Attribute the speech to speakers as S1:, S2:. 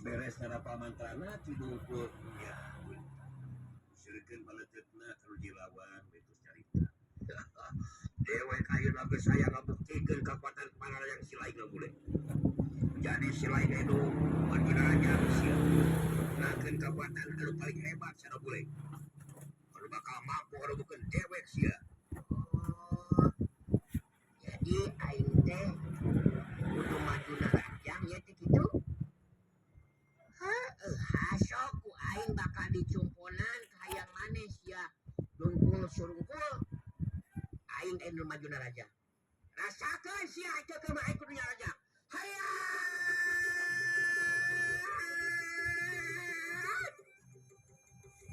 S1: beres karena pamantrana tidungku ya sirikeun baleutna terus dilawan itu carita dewe kayu naga saya ngabuktikeun kekuatan kepala yang silai nggak boleh jadi silai itu marginalnya sia nakeun kekuatan anu paling hebat sana boleh anu bakal mampu anu bukan dewek sia. Oh, jadi aing teh kudu maju narajang ya teh kitu. Hasok ku aing bakal dicumponan ka hayang manes ya dungkul surungkul aing enu maju narajang rasakeun sia aja ke mah aing kudu narajang hayang